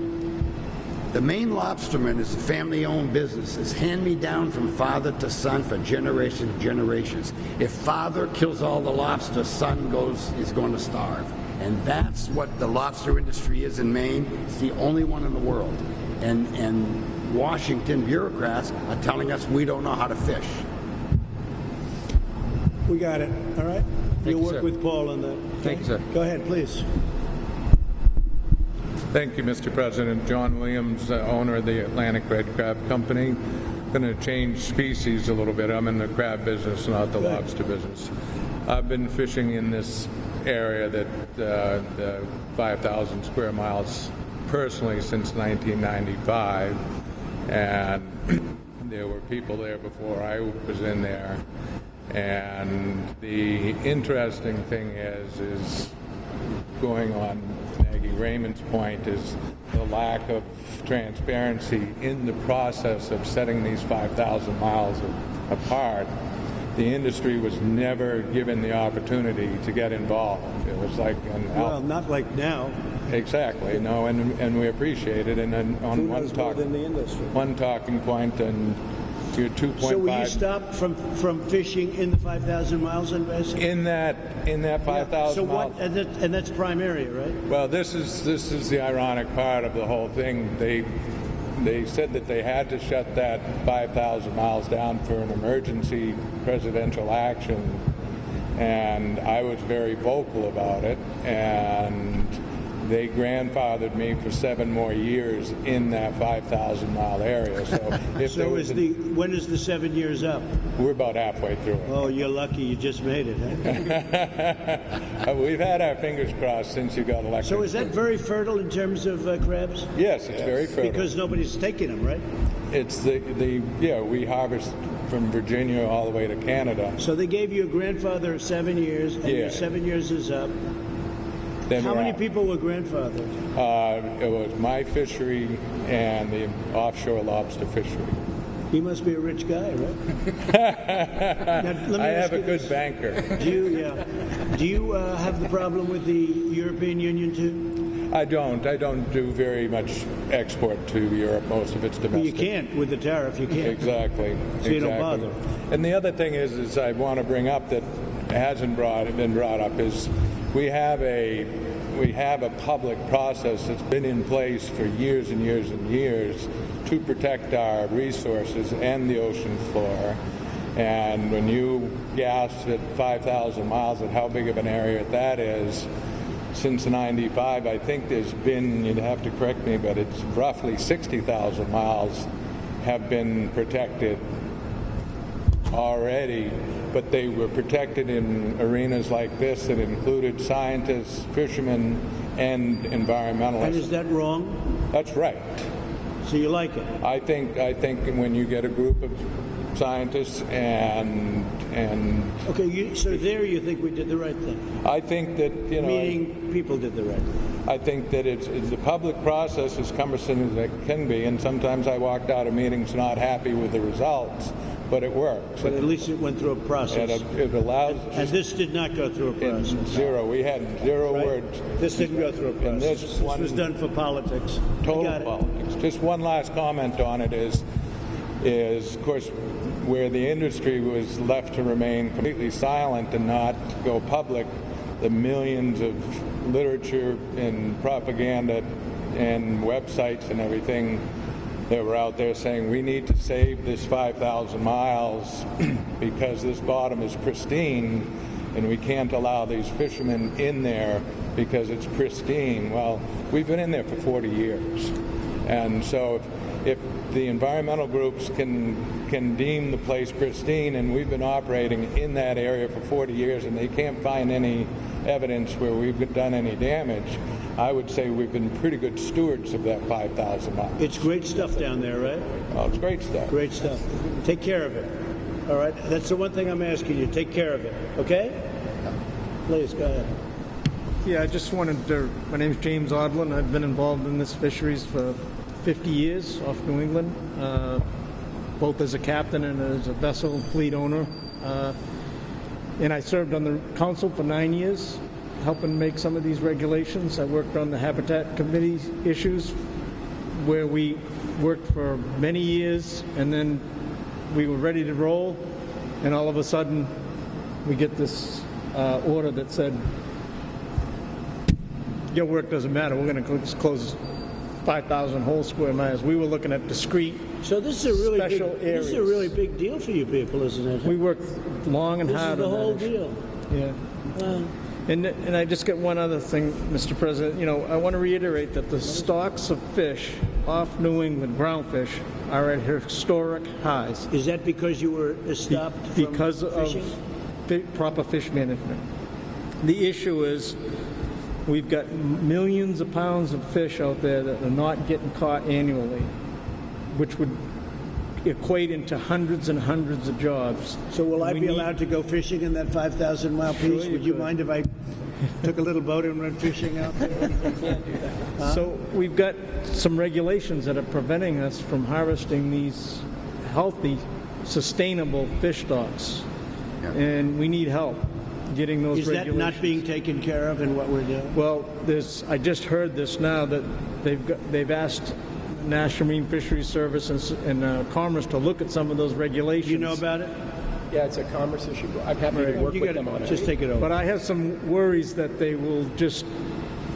the Maine lobsterman is a family-owned business. It's hand-me-down from father to son for generations. If father kills all the lobsters, son is going to starve. And that's what the lobster industry is in Maine. It's the only one in the world. And Washington bureaucrats are telling us we don't know how to fish. We got it. All right? You'll work sir. with Paul on that. Thank you, sir. Go ahead, please. Thank you, Mr. President. John Williams, owner of the Atlantic Red Crab Company. Going to change species a little bit. I'm in the crab business, not the lobster business. I've been fishing in this area, the 5,000 square miles, personally since 1995, and there were people there before I was in there. And the interesting thing is going on Maggie Raymond's point, is the lack of transparency in the process of setting these 5,000 miles apart. The industry was never given the opportunity to get involved. It was like Well, not like now. Exactly. No, and we appreciate it. And then on one talking point, and your 2.5. So were you stopped from fishing in the 5,000 miles in Basin? In that 5,000 miles. So what? And that's prime area, right? Well, this is the ironic part of the whole thing. They said that they had to shut that 5,000 miles down for an emergency presidential action, and I was very vocal about it, and they grandfathered me for 7 more years in that 5,000 mile area. So if So when is the 7 years up? We're about halfway through it. Oh, you're lucky you just made it, huh? We've had our fingers crossed since you got elected. So is that very fertile in terms of crabs? Yes, it's very fertile. Because nobody's taking them, right? It's we harvest from Virginia all the way to Canada. So they gave you a grandfather of 7 years, and your 7 years is up. Then How many people were grandfathered? It was my fishery and the offshore lobster fishery. He must be a rich guy, right? I have a good banker. Do you have the problem with the European Union too? I don't do very much export to Europe. Most of it's domestic. Well, you can't with the tariff. You can't. Exactly. So you don't bother. And the other thing is I want to bring up that hasn't been brought up is we have a public process that's been in place for years and years and years to protect our resources and the ocean floor. And when you gasped at 5,000 miles at how big of an area that is, since 95, I think there's been, you'd have to correct me, but it's roughly 60,000 miles have been protected already, but they were protected in arenas like this that included scientists, fishermen, and environmentalists. And is that wrong? That's right. So you like it? I think when you get a group of scientists and okay, so there you think we did the right thing? I think that meaning people did the right thing. I think that it's the public process is cumbersome as it can be, and sometimes I walked out of meetings not happy with the results, but it works. But at least it went through a process. It allows. And this did not go through a process. Zero. We had zero right? words. This didn't go through a process. This was done for politics. Total politics. Just one last comment on it is of course where the industry was left to remain completely silent and not go public, the millions of literature and propaganda and websites and everything that were out there saying we need to save this 5,000 miles because this bottom is pristine and we can't allow these fishermen in there because it's pristine. Well, we've been in there for 40 years. And so if the environmental groups can deem the place pristine, and we've been operating in that area for 40 years and they can't find any evidence where we've done any damage, I would say we've been pretty good stewards of that 5,000 miles. It's great stuff down there, right? Oh, it's great stuff. Great stuff. Take care of it. All right? That's the one thing I'm asking you. Take care of it. Okay? Please, go ahead. Yeah, I just wanted to, my name's James Odlin. I've been involved in this fisheries for 50 years off New England, both as a captain and as a vessel fleet owner. And I served on the council for 9 years, helping make some of these regulations. I worked on the Habitat Committee issues, where we worked for many years, and then we were ready to roll, and all of a sudden we get this order that said, your work doesn't matter, we're going to close 5,000 whole square miles. We were looking at discrete So this is a really special big, areas. This is a really big deal for you people, isn't it? We worked long and This hard is the on that whole issue. deal. Yeah. Wow. And I just got one other thing, Mr. President. You know, I want to reiterate that the stocks of fish off New England, groundfish, are at historic highs Is that because you were stopped from because fishing? of proper fish management. The issue is we've got millions of pounds of fish out there that are not getting caught annually, which would equate into hundreds and hundreds of jobs. So will I We be need- allowed to go fishing in that 5,000-mile piece? Sure you Would you could. mind if I took a little boat and went fishing out there? So we've got some regulations that are preventing us from harvesting these healthy, sustainable fish stocks. And we need help getting those Is that regulations. not being taken care of in what we're doing? Well, I just heard this now that they've asked National Marine Fisheries Service and Commerce to look at some of those regulations. You know about it? Yeah, it's a commerce issue. I'm happy to work You with gotta them on it. just take it over. But I have some worries that they will just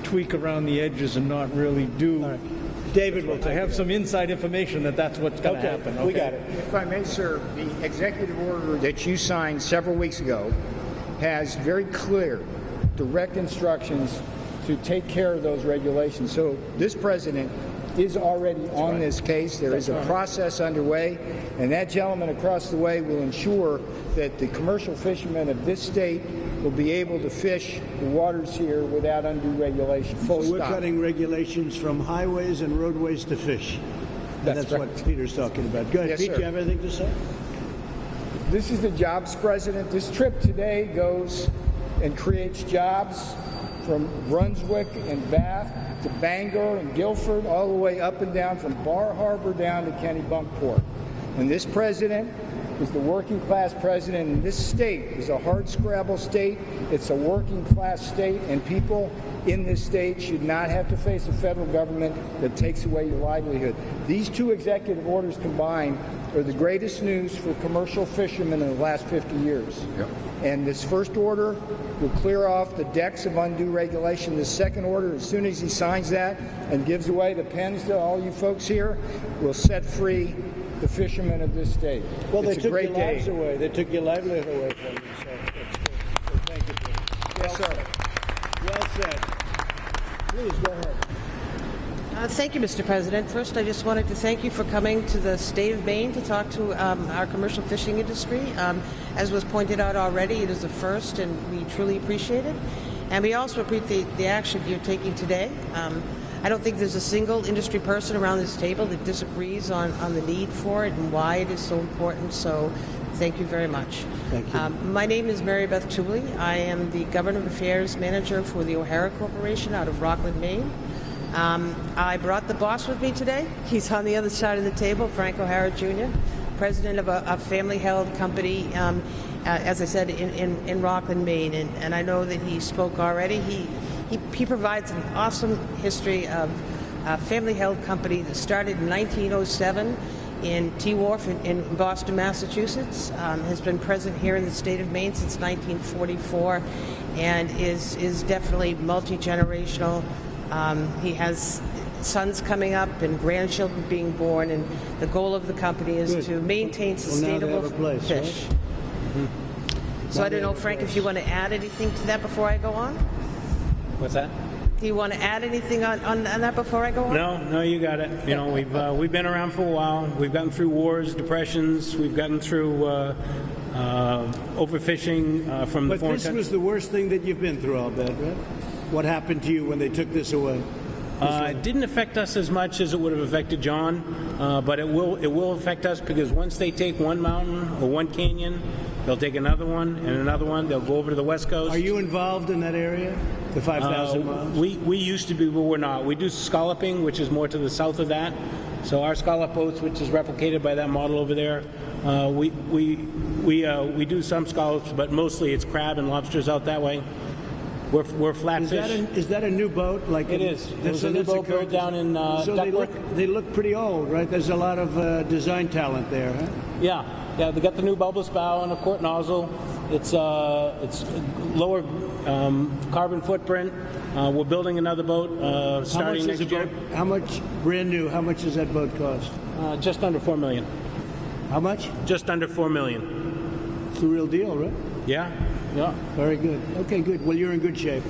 tweak around the edges and not really do. All right. David will I take have it. some inside information that that's what's going to happen. We got it. If I may, sir, the executive order that you signed several weeks ago has very clear, direct instructions to take care of those regulations. So this president is already on this case. There is a process underway, and that gentleman across the way will ensure that the commercial fishermen of this state will be able to fish the waters here without undue regulation. Full So we're stop. cutting regulations from highways and roadways to fish. And that's what Peter's talking about. Go ahead, Yes, Pete, sir. do you have anything to say? This is the jobs president. This trip today goes and creates jobs from Brunswick and Bath to Bangor and Guilford, all the way up and down from Bar Harbor down to Kennebunkport. And this president is the working class president, and this state is a hard scrabble state. It's a working class state, and people in this state should not have to face a federal government that takes away your livelihood. These two executive orders combined are the greatest news for commercial fishermen in the last 50 years. And this first order will clear off the decks of undue regulation. The second order, as soon as he signs that and gives away the pens to all you folks here, will set free the fishermen of this state. Well, they It's a took great your day. lives away. They took your livelihood away from you. So that's good. So thank you, Peter. Yes, sir. Well said. Please, go ahead. Thank you, Mr. President. First, I just wanted to thank you for coming to the state of Maine to talk to our commercial fishing industry. As was pointed out already, it is a first, and we truly appreciate it. And we also appreciate the action you're taking today. I don't think there's a single industry person around this table that disagrees on the need for it and why it is so important. So thank you very much. Thank you. My name is Mary Beth Tooley. I am the Government Affairs Manager for the O'Hara Corporation out of Rockland, Maine. I brought the boss with me today. He's on the other side of the table, Frank O'Hara Jr., president of a family-held company, as I said, in Rockland, Maine. And I know that he spoke already. He provides an awesome history of a family-held company that started in 1907 in T Wharf in Boston, Massachusetts, has been present here in the state of Maine since 1944, and is definitely multi-generational. He has sons coming up and grandchildren being born, and the goal of the company is Good. to maintain Well, now they sustainable have a place, fish. right? So I don't know, Frank, if you want to add anything to that before I go on? What's that? Do you want to add anything on that before I go on? No, you got it. You know, we've been around for a while. We've gotten through wars, depressions. We've gotten through overfishing from the But foreign this countries. was the worst thing that you've been through, I'll bet, right? What happened to you when they took this away? It didn't affect us as much as it would have affected John, but it will affect us because once they take one mountain or one canyon, they'll take another one and another one. They'll go over to the west coast. Are you involved in that area, the 5,000 miles? We used to be, but we're not. We do scalloping, which is more to the south of that. So our scallop boats, which is replicated by that model over there, we do some scallops, but mostly it's crab and lobsters out that way. We're flatfish. Is that a new boat? Like It is. It was a new boat built down in So Duckworth. they look pretty old, right? There's a lot of design talent there, huh? Yeah. They got the new bulbous bow and a quart nozzle. It's lower carbon footprint. We're building another boat starting next year. How much, brand new, how much does that boat cost? Just under $4 million. How much? Just under $4 million. It's the real deal, right? Yeah. Yeah. Very good. Okay, good. Well, you're in good shape.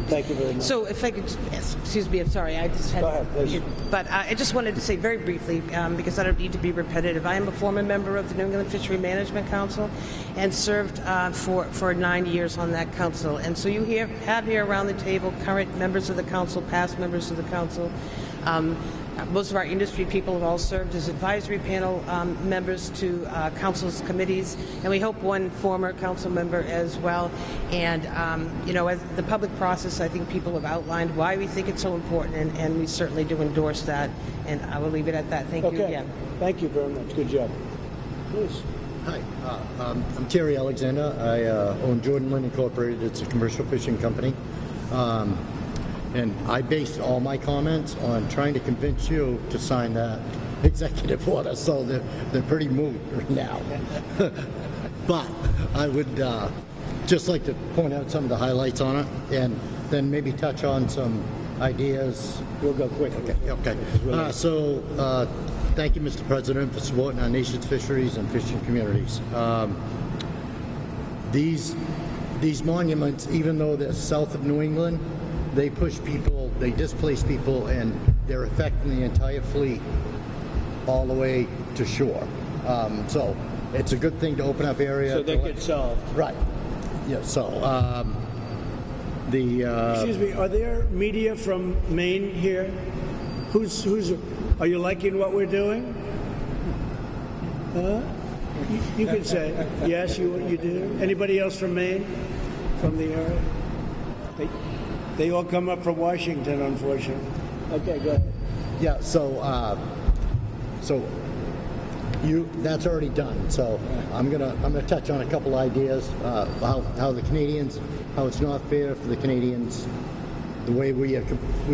Thank you very much. So if I could, excuse me, I'm sorry, I just had... Go ahead, please. But I just wanted to say very briefly, because I don't need to be repetitive, I am a former member of the New England Fishery Management Council and served for 9 years on that council. And so you have here around the table current members of the council, past members of the council. Most of our industry people have all served as advisory panel members to council's committees, and we hope one former council member as well. And, as the public process, I think people have outlined why we think it's so important, and we certainly do endorse that. And I will leave it at that. Thank you again. Thank you very much. Good job. Please. Hi, I'm Terry Alexander. I own Jordan Lynn Incorporated. It's a commercial fishing company. And I based all my comments on trying to convince you to sign that executive order, so they're pretty moved right now. But I would just like to point out some of the highlights on it, and then maybe touch on some ideas. We'll go quick. Okay. Thank you, Mr. President, for supporting our nation's fisheries and fishing communities. These monuments, even though they're south of New England, they push people, they displace people, and they're affecting the entire fleet all the way to shore. So it's a good thing to open up area. So they get solved. Right. Yeah, so Excuse me, are there media from Maine here? Are you liking what we're doing? Huh? You can say, yes, you do. Anybody else from Maine? From the area? They all come up from Washington, unfortunately. Okay, go ahead. Yeah, so that's already done. So I'm gonna touch on a couple ideas, how the Canadians, how it's not fair for the Canadians, the way we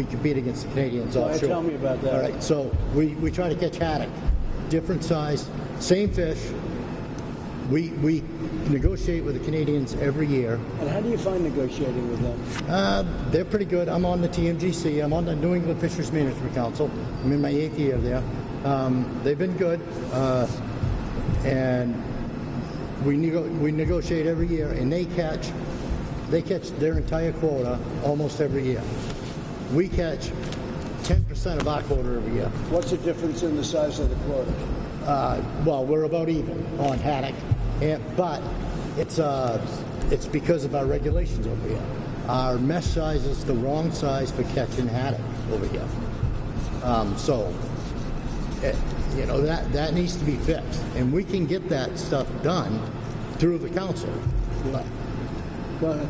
compete against the Canadians offshore. Tell me about that. All right, so we try to catch haddock, different size, same fish. We negotiate with the Canadians every year. And how do you find negotiating with them? They're pretty good. I'm on the TMGC. I'm on the New England Fisheries Management Council. I'm in my 8th year there. They've been good, and we negotiate every year, and they catch their entire quota almost every year. We catch 10% of our quota every year. What's the difference in the size of the quota? Well, we're about even on haddock, but it's because of our regulations over here. Our mesh size is the wrong size for catching haddock over here. That needs to be fixed, and we can get that stuff done through the council. But, Go ahead.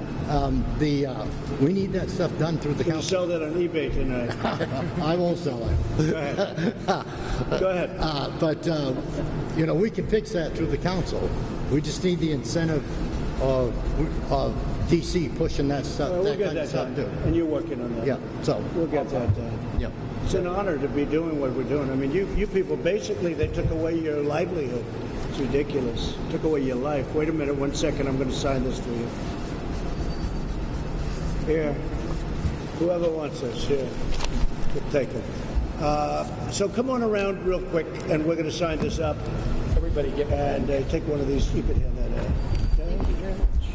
we need that stuff done through the You council. sell that on eBay tonight. I won't sell it. Go ahead. Go ahead. But we can fix that through the council. We just need the incentive of DC pushing that stuff. We'll that get kind that of stuff done. too. And you're working on that. Yeah. So We'll get that done. yeah. It's an honor to be doing what we're doing. I mean, you people, basically, they took away your livelihood. It's ridiculous. Took away your life. Wait a minute, 1 second. I'm going to sign this for you. Here. Whoever wants this, here. Take it. So come on around real quick, and we're going to sign this up. Everybody get And take one of these. You could hand that out. Okay? Thank you very much.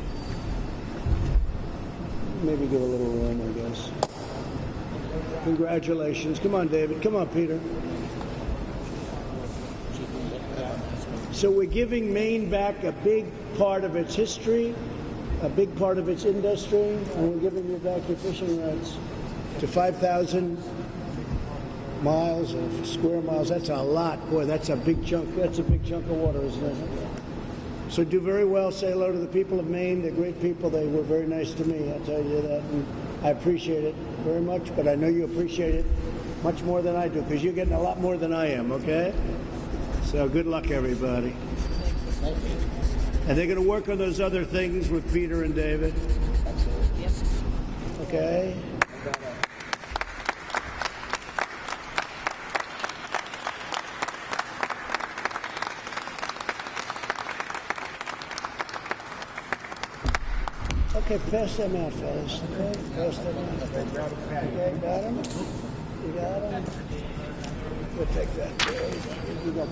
Maybe give a little room, I guess. Congratulations. Come on, David. Come on, Peter. So we're giving Maine back a big part of its history, a big part of its industry, and we're giving you back your fishing rights to 5,000 miles of square miles. That's a lot. Boy, that's a big chunk. That's a big chunk of water, isn't it? So do very well. Say hello to the people of Maine. They're great people. They were very nice to me. I'll tell you that. And I appreciate it very much, but I know you appreciate it much more than I do because you're getting a lot more than I am, okay? So good luck, everybody. And they're going to work on those other things with Peter and David. Okay? Okay, pass them out, fellas. Okay, pass them out. Okay, got them? You got them? We'll take that. There you go.